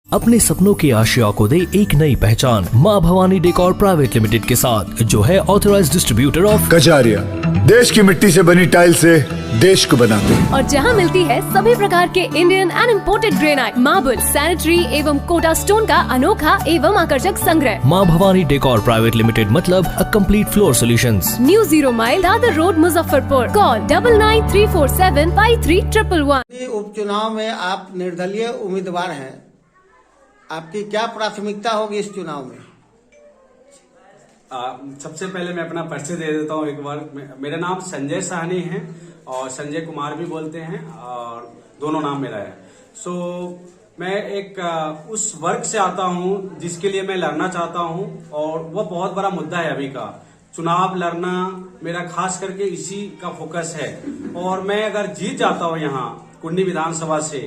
अपने सपनों की आशिया को दे एक नई पहचान माँ भवानी डेकोर प्राइवेट लिमिटेड के साथ, जो है ऑथराइज्ड डिस्ट्रीब्यूटर ऑफ कजारिया। देश की मिट्टी से बनी टाइल से देश को बनाते हैं। और जहाँ मिलती है सभी प्रकार के Indian and imported granite, marble, sanitary एवं कोटा स्टोन का अनोखा एवं आकर्षक संग्रह। माँ भवानी डेकोर प्राइवेट लिमिटेड मतलब a complete floor solutions. New 0 mile Dadar road, Muzaffarpur. Call 9934753111। उपचुनाव में आप निर्दलीय उम्मीदवार हैं, आपकी क्या प्राथमिकता होगी इस चुनाव में? सबसे पहले मैं अपना परिचय दे देता हूँ एक बार। मेरा नाम संजय साहनी है और संजय कुमार भी बोलते हैं और दोनों नाम मेरा है। मैं एक उस वर्ग से आता हूँ जिसके लिए मैं लड़ना चाहता हूँ और वह बहुत बड़ा मुद्दा है अभी का। चुनाव लड़ना मेरा खास करके इसी का फोकस है। और मैं अगर जीत जाता हूँ यहाँ कुंडी विधानसभा से,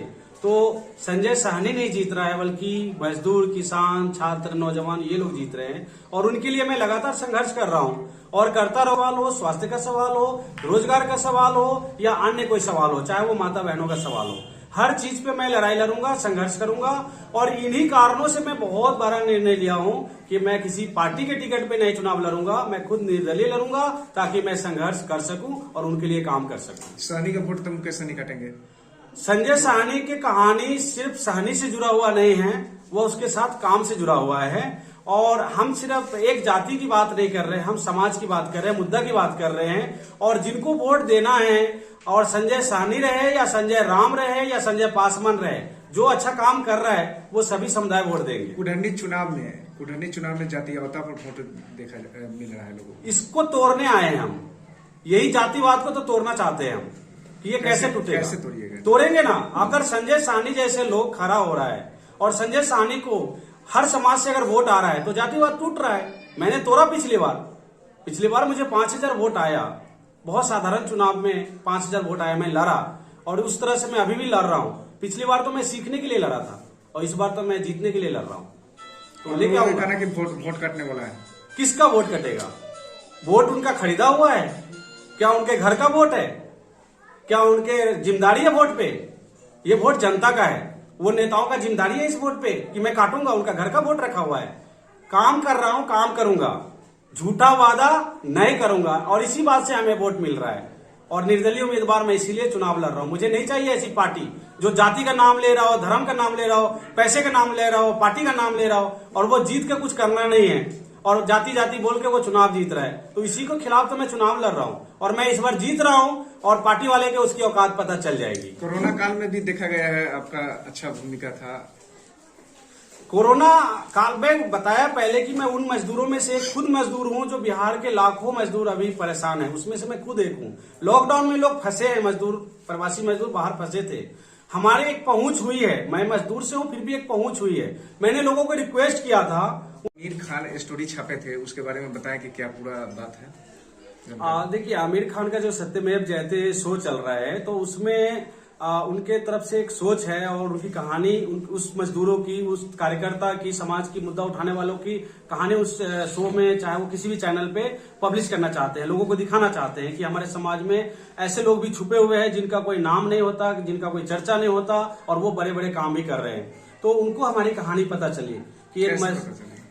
तो संजय साहनी नहीं जीत रहा है, बल्कि मजदूर, किसान, छात्र, नौजवान ये लोग जीत रहे हैं। और उनके लिए मैं लगातार संघर्ष कर रहा हूँ और करता रहा। सवाल हो, स्वास्थ्य का सवाल हो, रोजगार का सवाल हो या अन्य कोई सवाल हो, चाहे वो माता बहनों का सवाल हो, हर चीज पे मैं लड़ाई लड़ूंगा, संघर्ष करूंगा। और इन्हीं कारणों से मैं बहुत बड़ा निर्णय लिया हूँ कि मैं किसी पार्टी के टिकट पे नहीं चुनाव लड़ूंगा, मैं खुद निर्दलीय लड़ूंगा ताकि मैं संघर्ष कर सकूं और उनके लिए काम कर सकूं। साहनी का वोट तुम कैसे नहीं काटेंगे? संजय साहनी की कहानी सिर्फ साहनी से जुड़ा हुआ नहीं है, वो उसके साथ काम से जुड़ा हुआ है। और हम सिर्फ एक जाति की बात नहीं कर रहे, हम समाज की बात कर रहे हैं, मुद्दा की बात कर रहे हैं। और जिनको वोट देना है, और संजय साहनी रहे या संजय राम रहे या संजय पासवान रहे, जो अच्छा काम कर रहा है वो सभी समुदाय वोट देंगे। कुडहनी चुनाव में जातीयता पर वोट देखा मिल रहा है लोगों को। इसको तोड़ने आए हैं हम, यही जातिवाद को तो तोड़ना चाहते हैं हम कि ये कैसे टूटेगा। कैसे तोड़िएगा? तोड़ेंगे ना। अगर संजय साहनी जैसे लोग खड़ा हो रहा है और संजय साहनी को हर समाज से अगर वोट आ रहा है तो जातिवाद टूट रहा है। मैंने तोड़ा पिछली बार मुझे 5000 वोट आया, बहुत साधारण चुनाव में 5000 वोट आया, मैं लड़ा। और उस तरह से मैं अभी भी लड़ रहा हूँ। पिछली बार तो मैं सीखने के लिए लड़ा था और इस बार तो मैं जीतने के लिए लड़ रहा हूँ। तो लेके आऊंगा कि वोट कटने वाला है। किसका वोट कटेगा? वोट उनका खरीदा हुआ है क्या? उनके घर का वोट है क्या? उनके जिम्मेदारी है वोट पे? ये वोट जनता का है, वो नेताओं का जिम्मेदारी है इस वोट पे कि मैं काटूंगा। उनका घर का वोट रखा हुआ है। काम कर रहा हूं, काम करूंगा, झूठा वादा नहीं करूंगा। और इसी बात से हमें वोट मिल रहा है। और निर्दलीय उम्मीदवार मैं इसीलिए चुनाव लड़ रहा हूं। मुझे नहीं चाहिए ऐसी पार्टी जो जाति का नाम ले रहा हो, धर्म का नाम ले रहा हो, पैसे का नाम ले रहा हो, पार्टी का नाम ले रहा हो और वो जीत के कुछ करना नहीं है और जाति बोल के वो चुनाव जीत रहा है। तो इसी को खिलाफ तो मैं चुनाव लड़ रहा हूँ और मैं इस बार जीत रहा हूँ और पार्टी वाले के उसकी औकात पता चल जाएगी। कोरोना काल में भी देखा गया है आपका अच्छा भूमिका था। कोरोना काल में बताया पहले कि मैं उन मजदूरों में से खुद मजदूर हूं जो बिहार के लाखों मजदूर अभी परेशान हैं, उसमें से मैं खुद एक हूं। लॉकडाउन में लोग फंसे हैं, मजदूर, प्रवासी मजदूर बाहर फंसे थे। हमारी एक पहुंच हुई है, मैं मजदूर से हूं फिर भी एक पहुंच हुई है। मैंने लोगों को रिक्वेस्ट किया था। आमिर खान स्टोरी छापे थे, उसके बारे में बताएं कि क्या पूरा बात है? देखिए, आमिर खान का जो सत्यमेव जयते शो चल रहा है, तो उसमें उनके तरफ से एक सोच है और उनकी कहानी, उस मजदूरों की, उस कार्यकर्ता की, समाज की मुद्दा उठाने वालों की कहानी उस शो में, चाहे वो किसी भी चैनल पे पब्लिश करना चाहते हैं। लोगों को दिखाना चाहते हैं कि हमारे समाज में ऐसे लोग भी छुपे हुए हैं जिनका कोई नाम नहीं होता, जिनका कोई चर्चा नहीं होता और वो बड़े बड़े काम भी कर रहे हैं। तो उनको हमारी कहानी पता चली कि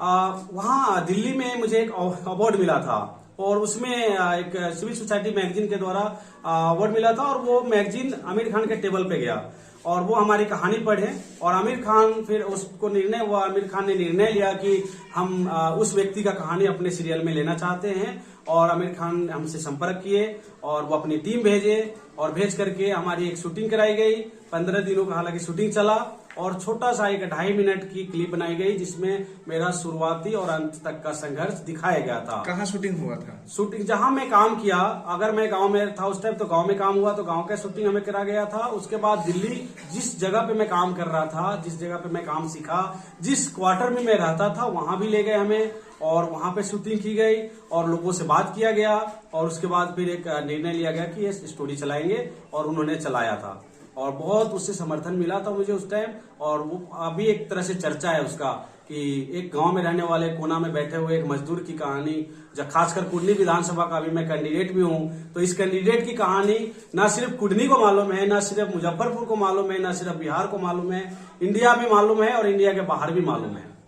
वहाँ दिल्ली में मुझे एक अवार्ड मिला था और उसमें एक सिविल सोसाइटी मैगजीन के द्वारा अवार्ड मिला था। और वो मैगजीन आमिर खान के टेबल पे गया और वो हमारी कहानी पढ़े और आमिर खान, फिर उसको निर्णय हुआ, आमिर खान ने निर्णय लिया कि हम उस व्यक्ति का कहानी अपने सीरियल में लेना चाहते हैं। और आमिर खान हमसे संपर्क किए और वो अपनी टीम भेजे और भेज करके हमारी एक शूटिंग कराई गई। 15 दिनों का हालांकि शूटिंग चला और छोटा सा एक 2.5 मिनट की क्लिप बनाई गई जिसमें मेरा शुरुआती और अंत तक का संघर्ष दिखाया गया था। कहाँ शूटिंग हुआ था? शूटिंग जहां मैं काम किया, अगर मैं गांव में था उस टाइम तो गांव में काम हुआ, तो गांव का शूटिंग हमें करा गया था। उसके बाद दिल्ली, जिस जगह पे मैं काम कर रहा था, जिस जगह पे मैं काम सीखा, जिस क्वार्टर में मैं रहता था, वहां भी ले गए हमें और वहां पे शूटिंग की गई और लोगों से बात किया गया। और उसके बाद फिर एक निर्णय लिया गया कि ये स्टोरी चलाएंगे और उन्होंने चलाया था। और बहुत उससे समर्थन मिला था मुझे उस टाइम। और वो अभी एक तरह से चर्चा है उसका कि एक गांव में रहने वाले कोना में बैठे हुए एक मजदूर की कहानी, जब खासकर कुडनी विधानसभा का अभी मैं कैंडिडेट भी हूं, तो इस कैंडिडेट की कहानी ना सिर्फ कुडनी को मालूम है, ना सिर्फ मुजफ्फरपुर को मालूम है, ना सिर्फ बिहार को मालूम है, इंडिया में मालूम है और इंडिया के बाहर भी मालूम है।